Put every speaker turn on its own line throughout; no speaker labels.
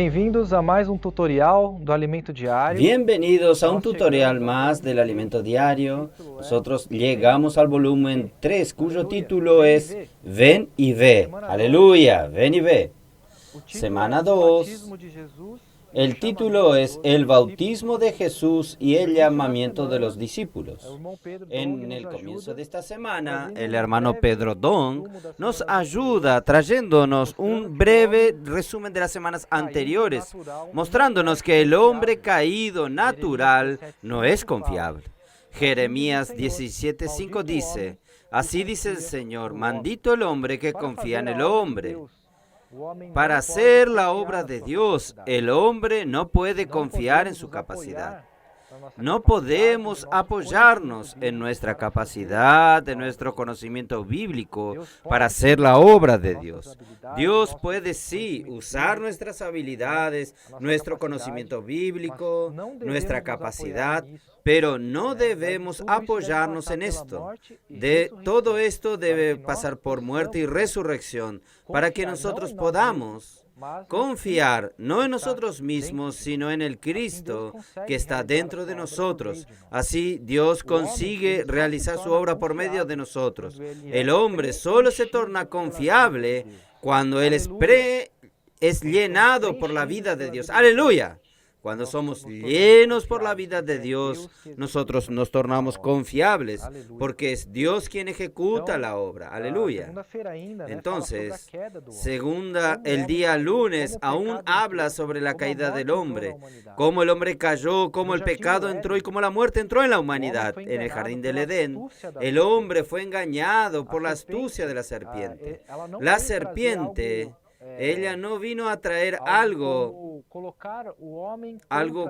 Bem-vindos a mais tutorial do Alimento Diário.
Bienvenidos a un tutorial más del alimento diario. Nosotros llegamos al volumen 3, cuyo título es Ven y ve. Aleluya, ven y ve. Semana 2. El título es El bautismo de Jesús y el llamamiento de los discípulos. En el comienzo de esta semana, el hermano Pedro Dong nos ayuda trayéndonos un breve resumen de las semanas anteriores, mostrándonos que el hombre caído natural no es confiable. Jeremías 17:5 dice, así dice el Señor, maldito el hombre que confía en el hombre. Para hacer la obra de Dios, el hombre no puede confiar en su capacidad. No podemos apoyarnos en nuestra capacidad, en nuestro conocimiento bíblico para hacer la obra de Dios. Dios puede sí usar nuestras habilidades, nuestro conocimiento bíblico, nuestra capacidad, pero no debemos apoyarnos en esto. Todo esto debe pasar por muerte y resurrección para que nosotros podamos confiar no en nosotros mismos, sino en el Cristo que está dentro de nosotros. Así Dios consigue realizar su obra por medio de nosotros. El hombre solo se torna confiable cuando él es llenado por la vida de Dios. ¡Aleluya! Cuando somos llenos por la vida de Dios, nosotros nos tornamos confiables, porque es Dios quien ejecuta la obra. Aleluya. Entonces, el día lunes aún habla sobre la caída del hombre, cómo el hombre cayó, cómo el pecado entró y cómo la muerte entró en la humanidad. En el jardín del Edén, el hombre fue engañado por la astucia de la serpiente. La serpiente, ella no vino a traer algo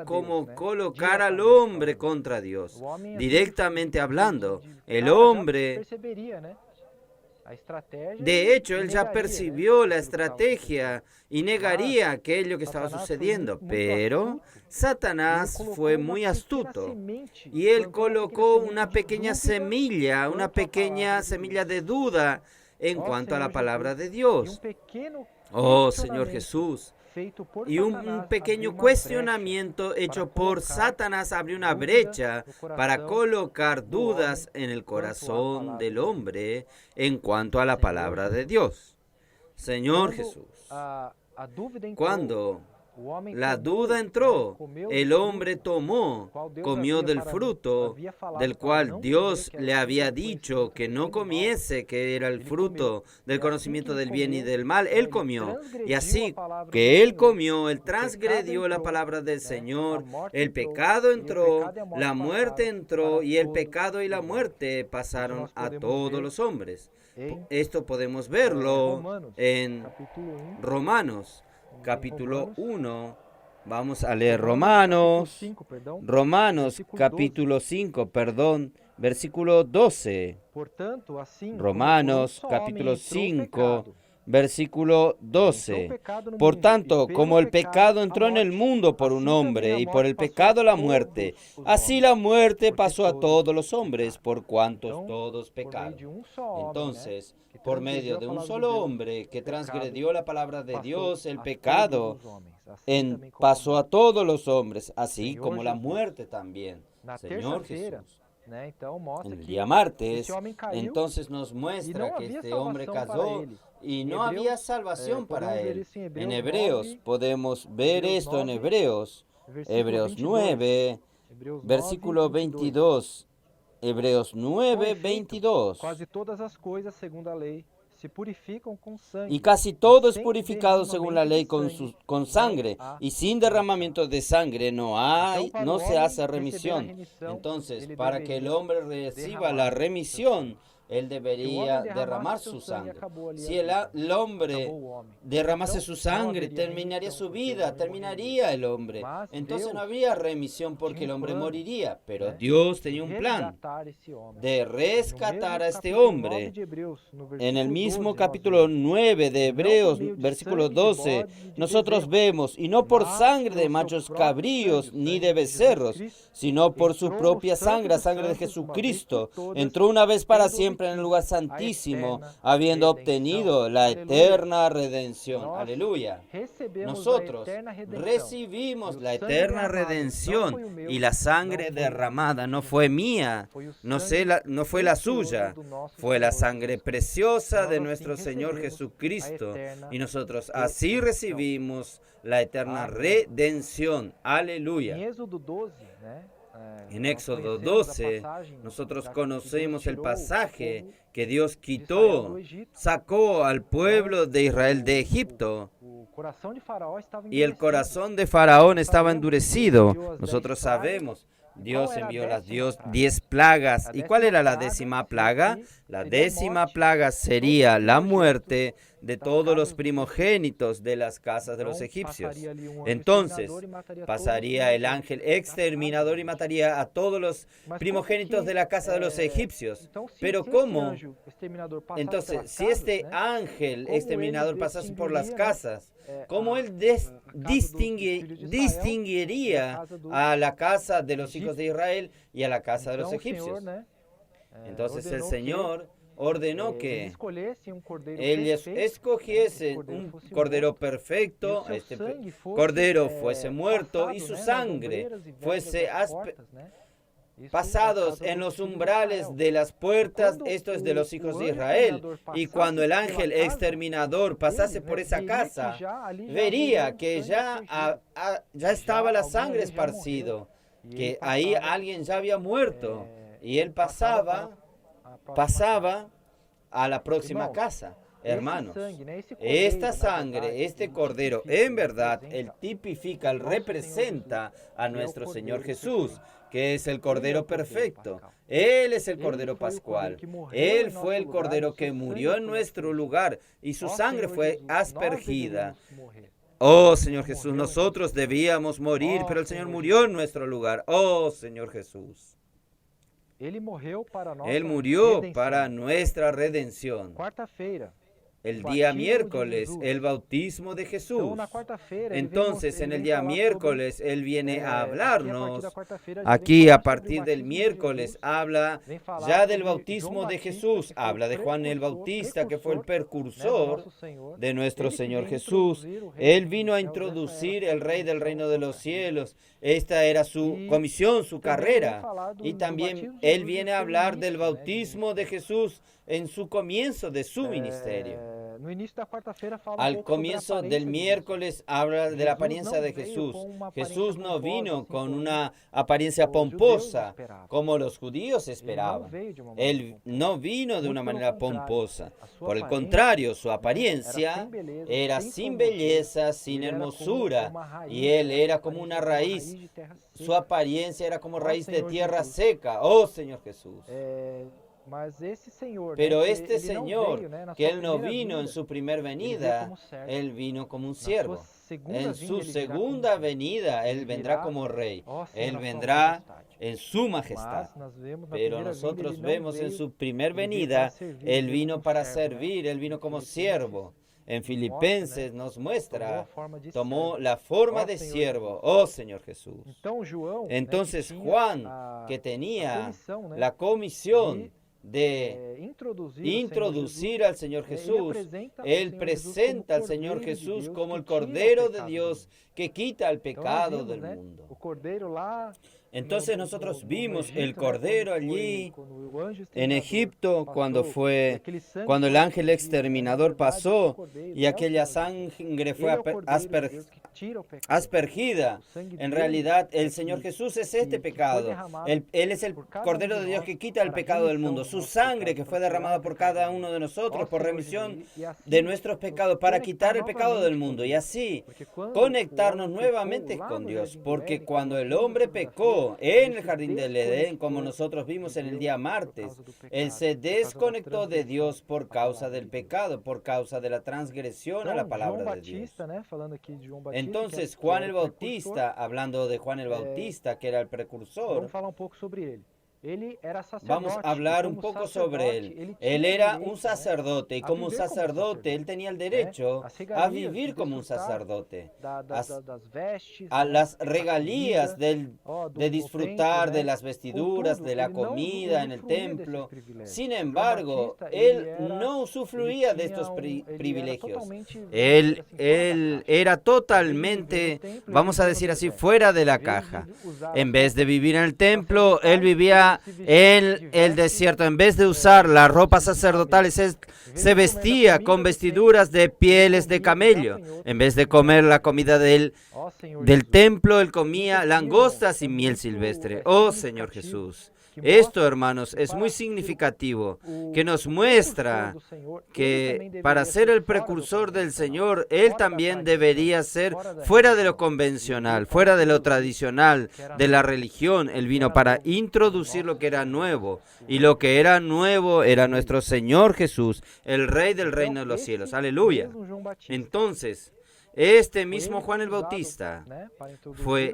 como colocar al hombre contra Dios. Directamente hablando, el hombre, de hecho, él ya percibió la estrategia y negaría aquello que estaba sucediendo, pero Satanás fue muy astuto y él colocó una pequeña semilla de duda en cuanto a la palabra de Dios. Oh, Señor Jesús. Y un pequeño cuestionamiento hecho por Satanás abrió una brecha para colocar dudas en el corazón del hombre en cuanto a la palabra de Dios. Señor Jesús, cuando la duda entró, el hombre comió del fruto del cual Dios le había dicho que no comiese, que era el fruto del conocimiento del bien y del mal. Él comió, y así que él comió, él transgredió la palabra del Señor, el pecado entró, la muerte entró, y el pecado y la muerte pasaron a todos los hombres. Esto podemos verlo en Romanos. Capítulo 1, vamos a leer Romanos capítulo 5, versículo 12. Romanos capítulo 5, versículo 12. Por tanto, como el pecado entró en el mundo por un hombre, y por el pecado la muerte, así la muerte pasó a todos los hombres, por cuantos todos pecaron. Entonces, por medio de un solo hombre que transgredió la palabra de Dios, el pecado pasó a todos los hombres, así como la muerte también. Señor Jesús. En el día martes, entonces nos muestra que este hombre cayó y no había salvación para él. En Hebreos podemos ver esto en Hebreos 9, versículo 22. Hebreos 9, 22. Y casi todo es purificado según la ley con sangre, y sin derramamiento de sangre no se hace remisión. Entonces, para que el hombre reciba la remisión, él debería derramar su sangre. Si el hombre derramase su sangre, terminaría su vida, terminaría el hombre. Entonces no habría remisión porque el hombre moriría. Pero Dios tenía un plan de rescatar a este hombre. En el mismo capítulo 9 de Hebreos, versículo 12, nosotros vemos, y no por sangre de machos cabríos ni de becerros, sino por su propia sangre, la sangre de Jesucristo, entró una vez para siempre siempre en el lugar santísimo, habiendo obtenido la eterna redención. Aleluya. Nosotros recibimos la eterna redención y la sangre derramada no fue mía, no fue la suya, fue la sangre preciosa de nuestro Señor Jesucristo. Y nosotros así recibimos la eterna redención. Aleluya. En Éxodo 12, nosotros conocemos el pasaje que Dios sacó al pueblo de Israel de Egipto. Y el corazón de Faraón estaba endurecido. Nosotros sabemos, Dios envió las 10 plagas. ¿Y cuál era la 10ª plaga? La 10ª plaga sería la muerte de todos los primogénitos de las casas de los egipcios. Entonces, pasaría el ángel exterminador y mataría a todos los primogénitos de la casa de los egipcios. Pero ¿cómo? Entonces, si este ángel exterminador pasase por las casas, ¿cómo él distinguiría a la casa de los hijos de Israel y a la casa de los egipcios? Entonces el Señor ordenó que ellos escogiesen un cordero perfecto, este cordero fuese muerto y su sangre fuese pasados en los umbrales de las puertas, esto es de los hijos de Israel. Y cuando el ángel exterminador pasase por esa casa, vería que ya estaba la sangre esparcido, que ahí alguien ya había muerto. Y él pasaba a la próxima casa. Hermanos, esta sangre, este cordero, en verdad, él tipifica, él representa a nuestro Señor Jesús, que es el cordero perfecto. Él es el cordero pascual. Él fue el cordero que murió en nuestro lugar y su sangre fue aspergida. Oh Señor Jesús, nosotros debíamos morir, pero el Señor murió en nuestro lugar. Oh Señor Jesús. Él murió para nuestra redención. El día miércoles, el bautismo de Jesús. Entonces, en el día miércoles, Él viene a hablarnos. Aquí, a partir del miércoles, habla ya del bautismo de Jesús. Habla de Juan el Bautista, que fue el precursor de nuestro Señor Jesús. Él vino a introducir el Rey del reino de los cielos. Esta era su comisión, su carrera. Y también Él viene a hablar del bautismo de Jesús en su comienzo de su ministerio. Al comienzo del miércoles habla de la apariencia de Jesús. Jesús no vino con una apariencia pomposa como los judíos esperaban. Él no vino de una manera pomposa. Por el contrario, su apariencia era sin belleza, sin hermosura, y Él era como una raíz. Su apariencia era como raíz de tierra seca. Oh Señor Jesús. Pero este Señor, que Él no vino en su primer venida, Él vino como un siervo. En su segunda venida, Él vendrá como rey. Él vendrá en su majestad. Pero nosotros vemos en su primer venida, Él vino para servir, Él vino como siervo. En Filipenses nos muestra, tomó la forma de siervo, oh Señor Jesús. Entonces Juan, que tenía la comisión de introducir al Señor Jesús, Él presenta al Señor Jesús como el Cordero de Dios que quita el pecado del mundo. Entonces nosotros vimos el Cordero allí en Egipto cuando el ángel exterminador pasó y aquella sangre fue aspergida. En realidad el Señor Jesús es este pecado. Él es el Cordero de Dios que quita el pecado del mundo. Su sangre que fue derramada por cada uno de nosotros por remisión de nuestros pecados para quitar el pecado del mundo y así conectarnos nuevamente con Dios. Porque cuando el hombre pecó en el jardín del Edén, como nosotros vimos en el día martes, él se desconectó de Dios por causa del pecado, por causa de la transgresión a la palabra de Dios. Entonces Juan el Bautista, hablando de Juan el Bautista, que era el precursor, Vamos a hablar un poco sobre él. Él era un sacerdote y como un sacerdote él tenía el derecho a vivir como un sacerdote, a las regalías de disfrutar de las vestiduras, de la comida en el templo. Sin embargo, él no usufruía de estos privilegios. Él era totalmente, vamos a decir así, fuera de la caja. En vez de vivir en el templo, él vivía en el desierto. En vez de usar las ropas sacerdotales, él se vestía con vestiduras de pieles de camello. En vez de comer la comida del templo, él comía langostas y miel silvestre. Oh Señor Jesús. Esto, hermanos, es muy significativo, que nos muestra que para ser el precursor del Señor, Él también debería ser fuera de lo convencional, fuera de lo tradicional, de la religión. Él vino para introducir lo que era nuevo, y lo que era nuevo era nuestro Señor Jesús, el Rey del reino de los cielos. Aleluya. Entonces, este mismo Juan el Bautista,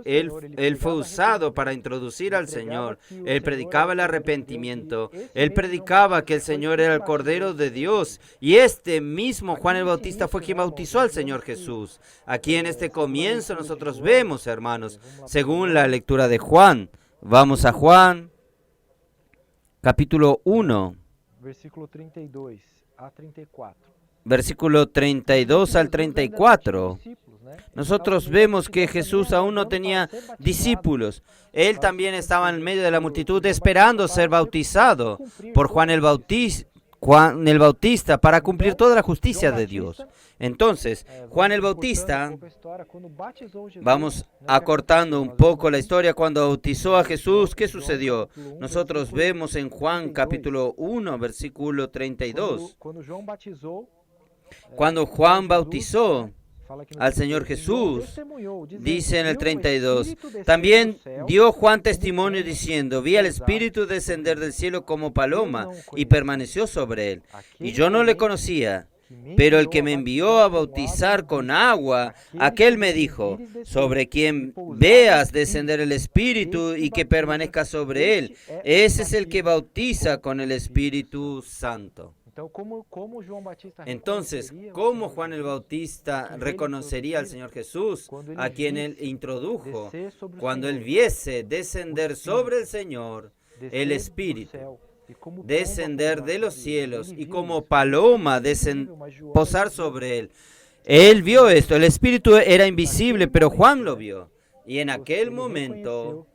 él fue usado para introducir al Señor. Él predicaba el arrepentimiento. Él predicaba que el Señor era el Cordero de Dios. Y este mismo Juan el Bautista fue quien bautizó al Señor Jesús. Aquí en este comienzo nosotros vemos, hermanos, según la lectura de Juan. Vamos a Juan, capítulo 1.
Versículo 32 a 34.
Versículo 32 al 34. Nosotros vemos que Jesús aún no tenía discípulos. Él también estaba en medio de la multitud esperando ser bautizado por Juan el Bautista para cumplir toda la justicia de Dios. Entonces, Juan el Bautista, vamos acortando un poco la historia, cuando bautizó a Jesús, ¿qué sucedió? Nosotros vemos en Juan capítulo 1, versículo 32. Cuando Juan bautizó al Señor Jesús, dice en el 32, también dio Juan testimonio diciendo, vi al Espíritu descender del cielo como paloma y permaneció sobre él. Y yo no le conocía, pero el que me envió a bautizar con agua, aquel me dijo, sobre quien veas descender el Espíritu y que permanezca sobre él, ese es el que bautiza con el Espíritu Santo. Entonces, ¿cómo Juan el Bautista reconocería al Señor Jesús, a quien él introdujo, cuando él viese descender sobre el Señor el Espíritu, descender de los cielos y como paloma posar sobre él? Él vio esto, el Espíritu era invisible, pero Juan lo vio. Y en aquel momento,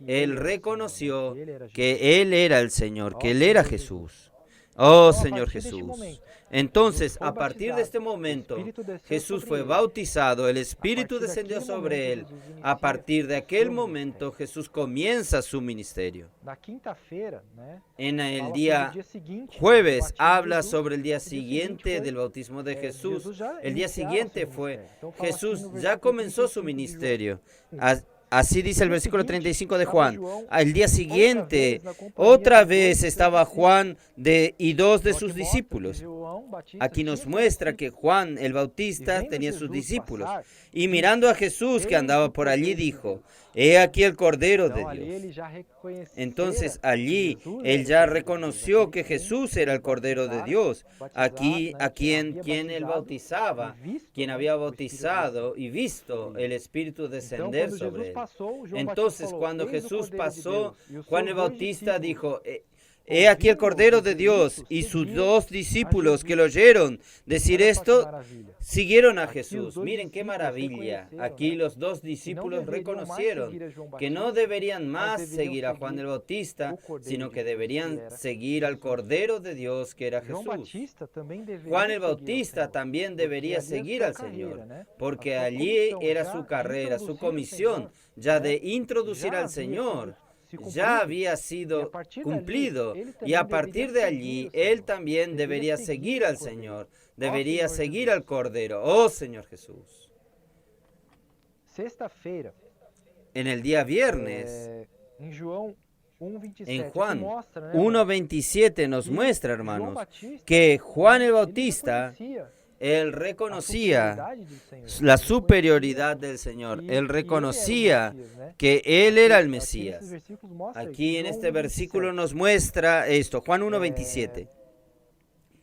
él reconoció que él era el Señor, que él era Jesús. Oh Señor Jesús. Entonces, a partir de este momento, Jesús fue bautizado, el Espíritu descendió sobre él. A partir de aquel momento, Jesús comienza su ministerio. En el día jueves habla sobre el día siguiente del bautismo de Jesús. El día siguiente Jesús ya comenzó su ministerio. Así dice el versículo 35 de Juan. Al día siguiente, otra vez estaba Juan y dos de sus discípulos. Aquí nos muestra que Juan el Bautista tenía sus discípulos. Y mirando a Jesús que andaba por allí, dijo, he aquí el Cordero de Dios. Entonces allí él ya reconoció que Jesús era el Cordero de Dios, a quien él bautizaba, quien había bautizado y visto el Espíritu descender sobre él. Entonces cuando Jesús pasó, Juan el Bautista dijo, he aquí el Cordero de Dios, y sus dos discípulos que lo oyeron decir esto, siguieron a Jesús. Miren qué maravilla. Aquí los dos discípulos reconocieron que no deberían más seguir a Juan el Bautista, sino que deberían seguir al Cordero de Dios, que era Jesús. Juan el Bautista también debería seguir al Señor, porque allí era su carrera, su comisión, ya de introducir al Señor. Ya había sido cumplido, y a partir de allí él también debería seguir al Señor, debería seguir al Cordero. Oh Señor Jesús. En el día viernes, en Juan 1:27 nos muestra, hermanos, que Juan el Bautista, Él
a
reconocía
superioridade do Senhor.
la
Ele
superioridad del Señor. Él reconocía que Él era el Mesías. Aquí en este versículo nos muestra esto, Juan 1:27.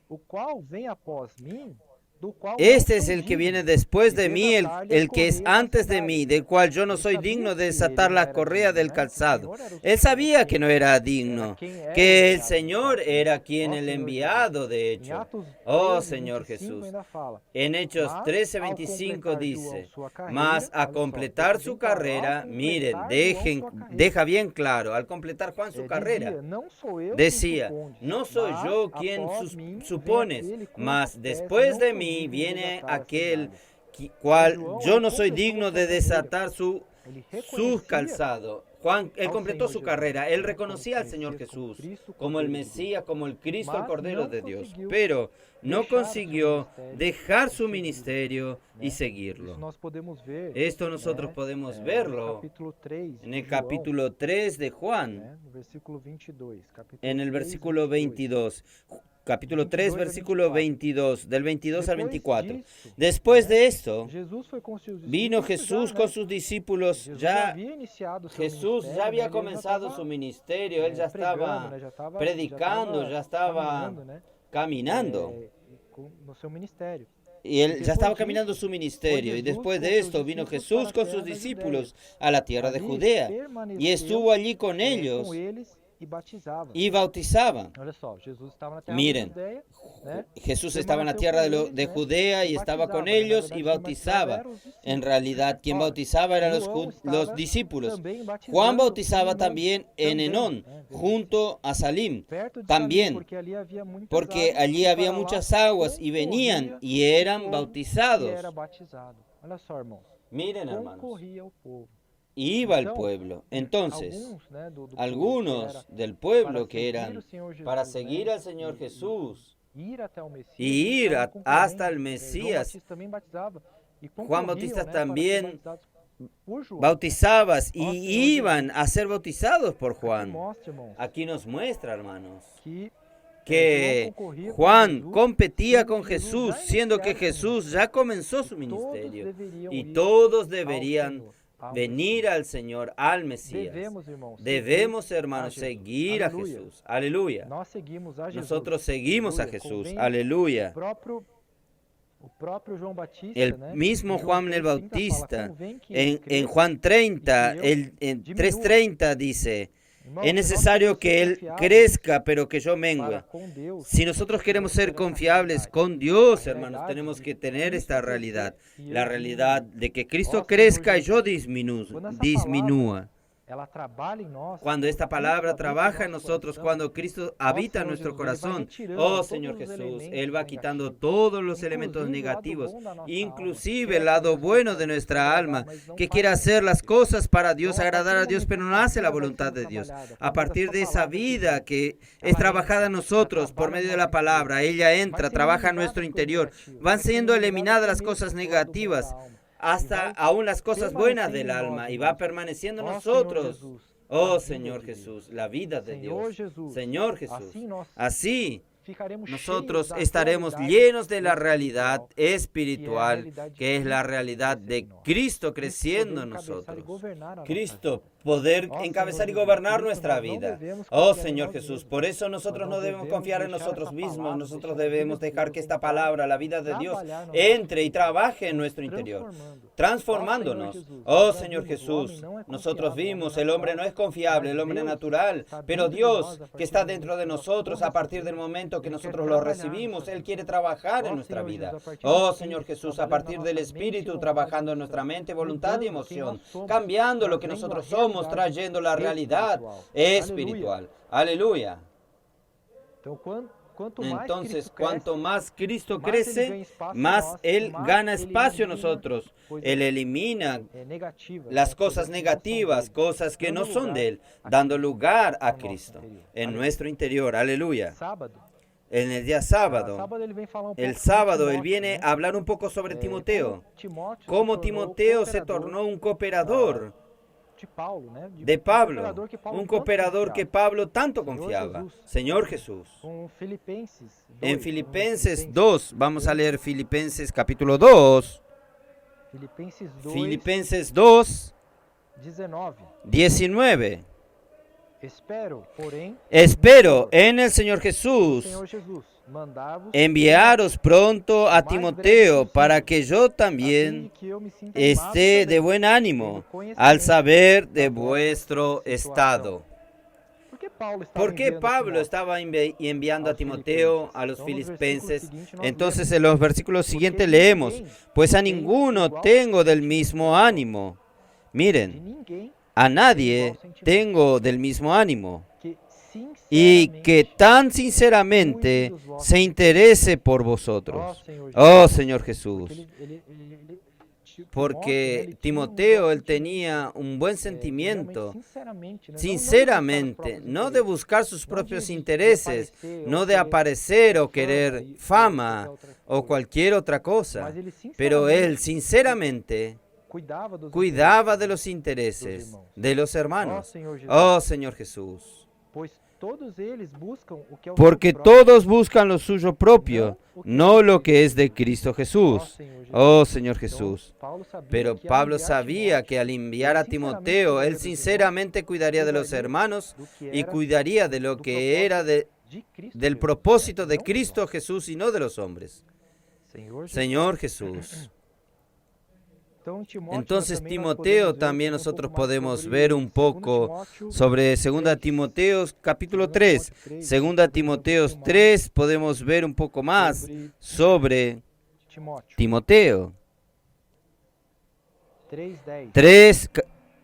O qual vem após mim, do qual
Este
não
es
sou
el que
digno
viene después de
de
mí,
desatar-lhe
el que es
as correias
antes
da
de mí,
cidade.
del cual yo no
Ele
soy
sabia
digno de
que
desatar
ele
la
não era
correa
digno,
del
né?
calzado.
O Senhor era o
Él sabía que no era
era
digno,
quem era
que el
enviado,
Señor
de fato, né?
era quien
Ó
el
Senhor
enviado, de
Em
hecho.
Atos
Oh
13,
Señor
25
Jesús.
ainda fala.
En Hechos
Mas,
13:25
ao completar João
dice,
sua
mas
carreira,
a
olha só,
completar
deixa
su
bem claro, ao
carrera, miren,
completar João sua carreira,
deja bien claro, al completar Juan su carrera,
dizia, não sou eu quem
decía,
supondes,
no soy
mas
yo quien
após mim vem
supones,
aquele cujos
mas
pés
después
não
de
sou
mí
digno de
viene
desatar a
aquel
sandália.
cual
João,
yo
ele
no soy
completou
digno
sua
de
carreira.
desatar
Ele
sus
reconhecia
calzados. Juan, él
ao
completó
Senhor
su
Jesus,
carrera, él
né,
reconocía al
como
Señor
Messias, como
Jesús,
Cristo,
como el
Cordeiro de Deus.
Mesías, como el Cristo, el
Mas
Cordero
não
de Dios,
conseguiu
pero no
deixar o seu
consiguió
ministério
dejar
e
su
segui-lo,
ministerio y
né? Isso
seguirlo.
nós podemos ver,
Esto nosotros
né,
podemos
no
verlo
capítulo 3
en
de
el
João,
capítulo 3 de Juan,
né, no versículo 22. Capítulo
en el
3,
versículo 22. Capítulo 3,
22 a
versículo
24.
22, del 22 al
Depois
24.
disso,
Después
né,
de esto,
Jesus foi com seus
vino
discípulos
Jesús
já,
con
né?
sus discípulos.
Jesus
Ya
havia iniciado o seu
Jesús
ministério,
ya
né?
había
Ele já
comenzado
estava
su ministerio, él ya
pregando,
estaba
né? Já
predicando, ya estaba
caminhando, né?
caminando.
No seu ministério.
Y él ya
Después
estaba
disso,
caminando su ministerio. Y
Jesús
después
con
de
seus
esto vino
discípulos
Jesús
para a
con
terra
sus
da
discípulos a la tierra de
Ali
Judea. Y
permaneceu
estuvo allí con ellos
com eles e batizava.
y bautizaba.
Olha só, Jesus estava na terra
Miren,
da Judéia, né?
Jesús estaba en la
Permaneceu
tierra
com
de,
eles,
de
né?
Judea
E
y estaba con
batizava. Na
ellos
verdade,
y
quem batizava
bautizaba.
eram os discípulos.
En realidad, quien
Ora,
bautizaba eran
João
los
estava
discípulos.
também batizando
Juan
em
bautizaba
Enon
también en
também,
Enón,
né?
junto a Salim.
Perto de Salim,
También,
porque ali havia muitas
porque
águas,
allí
e
había
para lá
muchas aguas y venían
concorria
y
o
eran
povo que
bautizados.
era batizado. Olha só, irmãos.
Miren, hermanos.
Concorria o povo.
Y iba el
Então,
pueblo. Entonces,
alguns, né, do povo que
algunos
era
del pueblo
para
que
seguir o
eran
Senhor Jesus,
para
né,
seguir al Señor
e
Jesús
ir até o Messias,
y ir
estavam
hasta el
concorrendo. João
Mesías,
Batista também batizava e
Juan
concorriam,
Bautista
né, para ser
también
batizados por João.
bautizabas y
Ó Senhor
iban
Jesus.
a ser bautizados por
Aqui
Juan.
mostra, irmãos,
Aquí nos muestra, hermanos,
que
que
João concorria com
Juan
Jesus,
competía
sendo
con
que Jesus
Jesús,
já
siendo que
iniciara seu
Jesús ya comenzó su
ministério. Todos
ministerio
deveriam
y
ir
todos
ao
deberían
Senhor, ao
venir
Messias.
al Señor, al Mesías.
Devemos, irmãos,
Debemos,
seguir a
hermanos,
Jesus.
seguir a
Aleluia.
Jesús. Aleluya.
Nós seguimos a Jesus.
Nosotros seguimos a
Aleluia.
Jesús.
Convém
Aleluya.
o próprio João Batista,
El
né,
mismo
em João
Juan el
3:30 fala,
Bautista,
convém que ele
en
cresça
Juan 30,
y que yo
en
diminúa.
3:30 dice,
Irmãos,
es
se nós
necesario
queremos
que
ser
Él
confiáveis
crezca, pero que yo
para
mengue.
com Deus,
Si nosotros queremos ser
ter essa
confiables
realidade.
con Dios,
A
hermanos,
realidade
tenemos
de
que tener
Cristo
esta
crescer
realidad.
y
La
eu
realidad
diminuir.
de que
Ó
Cristo
Senhor
crezca y
Jesus,
yo
quando essa
disminúa.
ela trabalha em nós,
Cuando esta
habita
palabra
dentro do
trabaja en
nosso
nosotros,
coração,
cuando Cristo habita en
Senhor
nuestro
Jesus, Ele vai
corazón,
retirando
oh
todos
Señor
os
Jesús,
elementos
Él va quitando
negativos,
todos los elementos
inclusive o lado
negativos,
bom da nossa
inclusive
alma,
el lado bueno de nuestra alma, que quiere hacer las cosas para Dios, agradar a Dios, pero no hace la voluntad de Dios. A partir de esa vida que es trabajada en nosotros por medio de la palabra, ella entra, trabaja en nuestro interior, van siendo eliminadas las cosas negativas, hasta aún las cosas buenas del alma, y va permaneciendo en nosotros. Oh Señor Jesús, la vida de Dios. Señor Jesús, así nosotros estaremos llenos de la realidad espiritual, que es la realidad de Cristo creciendo en nosotros. Cristo, poder encabezar y gobernar nuestra vida. Oh Señor Jesús, por eso nosotros no debemos confiar en nosotros mismos, nosotros debemos dejar que esta palabra, la vida de Dios, entre y trabaje en nuestro interior, transformándonos. Oh Señor Jesús, nosotros vimos, el hombre no es confiable, el hombre natural, pero Dios que está dentro de nosotros a partir del momento que nosotros lo recibimos, Él quiere trabajar en nuestra vida. Oh Señor Jesús, a partir del Espíritu, trabajando en nuestra mente, voluntad y emoción, cambiando lo que nosotros somos, trayendo la realidad espiritual. Aleluya. Entonces, cuanto más Cristo crece, más Él gana espacio en nosotros. Él elimina las cosas negativas, cosas que no son de Él, dando lugar a Cristo en nuestro interior. Aleluya. En el día sábado, el sábado Él viene a hablar un poco sobre Timoteo. Cómo Timoteo se tornó un cooperador. de Pablo, un cooperador que Pablo tanto confiaba, Señor Jesús. En Filipenses 2, vamos a leer Filipenses capítulo 2, Filipenses 2, 19. Espero en el Señor Jesús enviaros pronto a Timoteo para que yo también esté de buen ánimo al saber de vuestro estado. ¿Por qué Pablo estaba enviando a Timoteo a los filipenses? Entonces en los versículos siguientes leemos, pues a ninguno tengo del mismo ánimo. Miren, a nadie tengo del mismo ánimo. Y que tan sinceramente se interese por vosotros. Oh Señor Jesús. Porque Timoteo, él tenía un buen sentimiento, sinceramente, no de buscar sus propios intereses, no de aparecer o querer fama o cualquier otra cosa, pero él sinceramente cuidaba de los intereses de los hermanos. Oh Señor Jesús. Porque todos buscan lo suyo propio, no lo que es de Cristo Jesús. Oh Señor Jesús. Pero Pablo sabía que al enviar a Timoteo, él sinceramente cuidaría de los hermanos y cuidaría de lo que era del propósito de Cristo Jesús y no de los hombres. Señor Jesús. Entonces Timoteo también nosotros podemos ver un poco sobre 2 Timoteo capítulo 3. 2 Timoteo 3 podemos ver un poco más sobre Timoteo.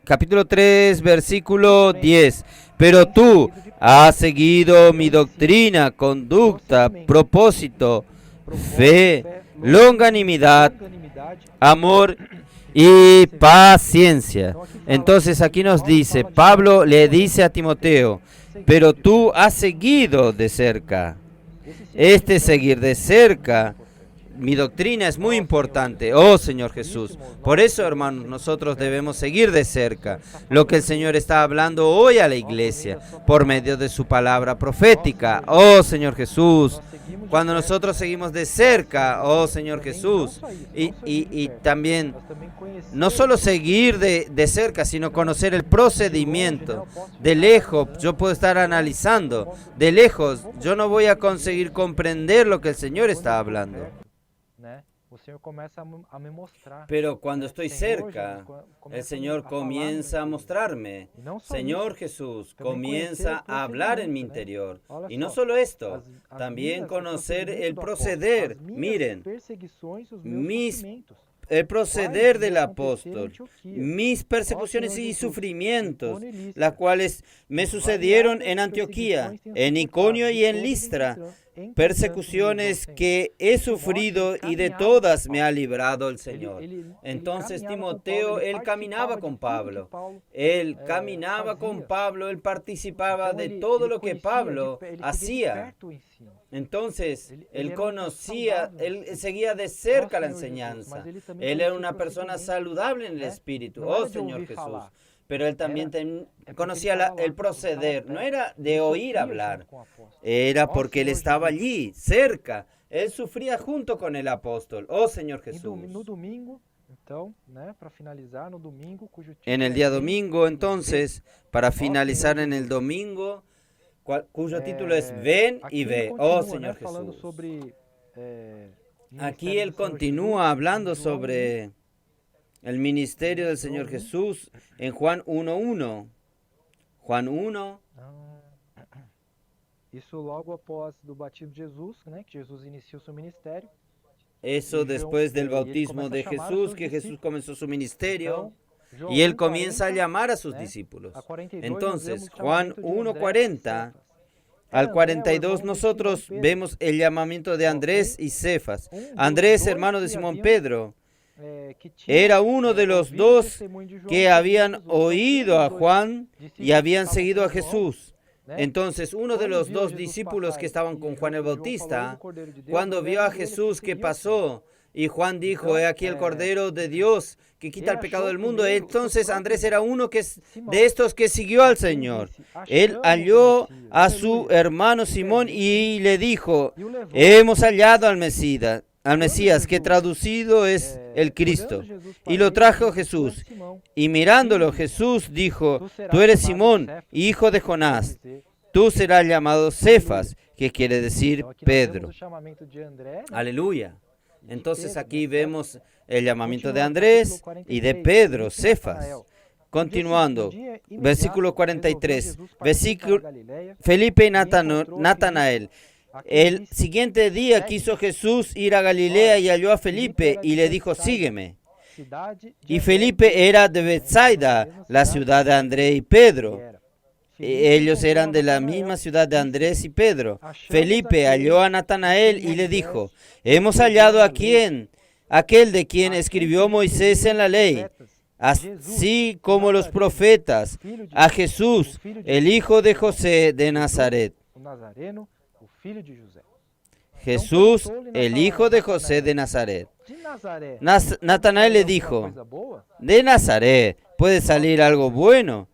Capítulo 3, versículo 10. Pero tú has seguido mi doctrina, conducta, propósito, fe, longanimidad, amor y paciencia. Entonces aquí nos dice, Pablo le dice a Timoteo, pero tú has seguido de cerca. Este seguir de cerca, mi doctrina es muy importante, oh Señor Jesús. Por eso, hermanos, nosotros debemos seguir de cerca lo que el Señor está hablando hoy a la iglesia por medio de su palabra profética, oh Señor Jesús. Cuando nosotros seguimos de cerca, oh Señor Jesús, y también no solo seguir de cerca, sino conocer el procedimiento. De lejos yo puedo estar analizando, de lejos yo no voy a conseguir comprender lo que el Señor está hablando. Pero cuando estoy cerca, el Señor comienza a mostrarme. Señor Jesús comienza a hablar en mi interior. Y no solo esto, también conocer el proceder. Miren, el proceder del apóstol, mis persecuciones y sufrimientos, las cuales me sucedieron en Antioquía, en Iconio y en Listra, persecuciones que he sufrido y de todas me ha librado el Señor. Entonces Timoteo, él caminaba con Pablo, él participaba de todo lo que Pablo hacía. Entonces, él conocía, él seguía de cerca la enseñanza. Él era una persona saludable en el espíritu, oh Señor Jesús. Pero él también conocía el proceder, no era de oír hablar, era porque él estaba allí, cerca. Él sufría junto con el apóstol, oh Señor Jesús. En el día domingo, entonces, para finalizar en el domingo, cuyo título es Ven y ve, oh Señor Jesús. Aquí él continúa hablando sobre el ministerio del Señor Jesús en Juan 1:1. Juan 1.
Isso logo após do batismo de Jesus, que Jesus iniciou seu ministério.
Eso después del bautismo de Jesús, que Jesús comenzó su ministerio. Y él comienza a llamar a sus discípulos. Entonces, Juan 1:40 al 42, nosotros vemos el llamamiento de Andrés y Cefas. Andrés, hermano de Simón Pedro, era uno de los dos que habían oído a Juan y habían seguido a Jesús. Entonces, uno de los dos discípulos que estaban con Juan el Bautista, cuando vio a Jesús que pasó Y Juan dijo, he aquí el Cordero de Dios que quita el pecado del mundo. Entonces Andrés era uno de estos que siguió al Señor. Él halló a su hermano Simón y le dijo, hemos hallado al Mesías, que traducido es el Cristo. Y lo trajo Jesús. Y mirándolo Jesús dijo, tú eres Simón, hijo de Jonás. Tú serás llamado Cefas, que quiere decir Pedro. Aleluya. Entonces aquí vemos el llamamiento de Andrés y de Pedro, Cefas. Continuando, versículo 43, Felipe y Natanael. El siguiente día quiso Jesús ir a Galilea y halló a Felipe y le dijo, sígueme. Y Felipe era de Bethsaida, la ciudad de Andrés y Pedro. Ellos eran de la misma ciudad de Andrés y Pedro. Felipe halló a Natanael y le dijo, hemos hallado a quien, aquel de quien escribió Moisés en la ley, así como los profetas, a Jesús, el hijo de José de Nazaret. Jesús, el hijo de José de Nazaret. Natanael le dijo, de Nazaret puede salir algo bueno.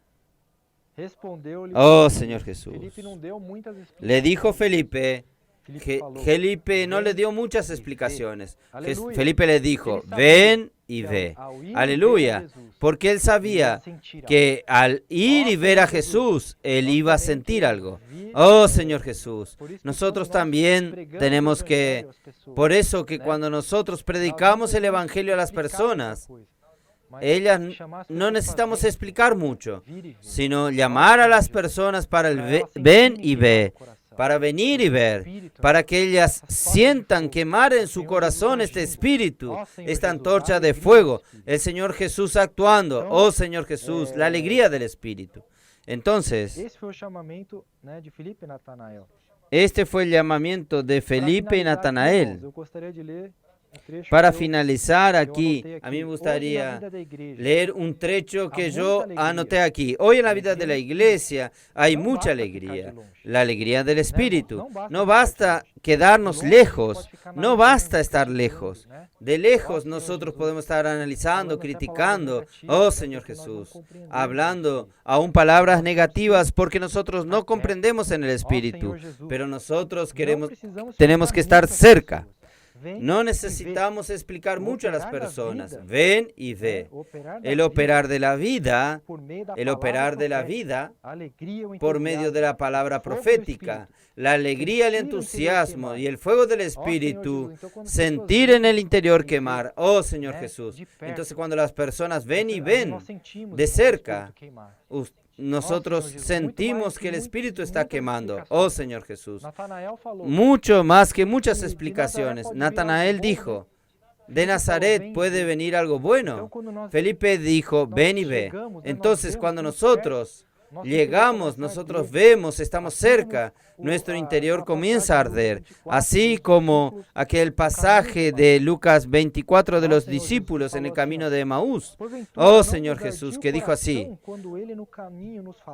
Oh, Señor Jesús. Le dijo Felipe, Felipe no le dio muchas explicaciones. Felipe le dijo, ven y ve. Aleluya. Porque él sabía que al ir y ver a Jesús, él iba a sentir algo. Oh, Señor Jesús. Nosotros también tenemos que, por eso que cuando nosotros predicamos el Evangelio a las personas, ellas no necesitamos explicar mucho, sino llamar a las personas para el ven y ve, para venir y ver, para que ellas sientan quemar en su corazón este espíritu, esta antorcha de fuego, el Señor Jesús actuando, oh Señor Jesús, la alegría del espíritu. Entonces, este fue el llamamiento de Felipe y Natanael. Para finalizar aquí, a mí me gustaría leer un trecho que yo anoté aquí. Hoy en la vida de la iglesia hay mucha alegría, la alegría del Espíritu. No basta quedarnos lejos, no basta estar lejos. De lejos nosotros podemos estar analizando, criticando, oh Señor Jesús, hablando aún palabras negativas porque nosotros no comprendemos en el Espíritu, pero nosotros tenemos que estar cerca. No necesitamos explicar mucho a las personas. Ven y ve. El operar de la vida por medio de la palabra profética, la alegría, el entusiasmo y el fuego del Espíritu, sentir en el interior quemar. Oh Señor Jesús. Entonces cuando las personas ven y ven de cerca, nosotros sentimos que el Espíritu está quemando. Oh Señor Jesús. Mucho más que muchas explicaciones. Natanael dijo, de Nazaret puede venir algo bueno. Felipe dijo, ven y ve. Entonces cuando nosotros llegamos, nosotros vemos, estamos cerca, nuestro interior comienza a arder. Así como aquel pasaje de Lucas 24 de los discípulos en el camino de Emaús. Oh Señor Jesús, que dijo así,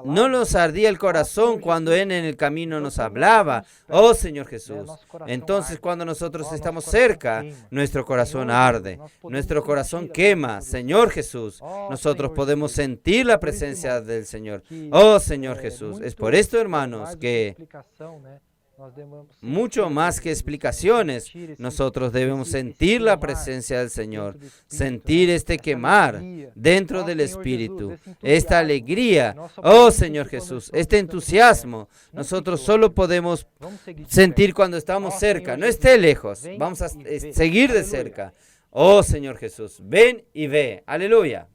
no nos ardía el corazón cuando Él en el camino nos hablaba. Oh Señor Jesús. Entonces cuando nosotros estamos cerca, nuestro corazón arde, nuestro corazón quema. Señor Jesús, nosotros podemos sentir la presencia del Señor. Oh Señor Jesús. Es por esto, hermanos, que mucho más que explicaciones, nosotros debemos sentir la presencia del Señor, sentir este quemar dentro del Espíritu, esta alegría, oh Señor Jesús, este entusiasmo. Nosotros solo podemos sentir cuando estamos cerca, no esté lejos, vamos a seguir de cerca. Oh Señor Jesús, ven y ve, aleluya.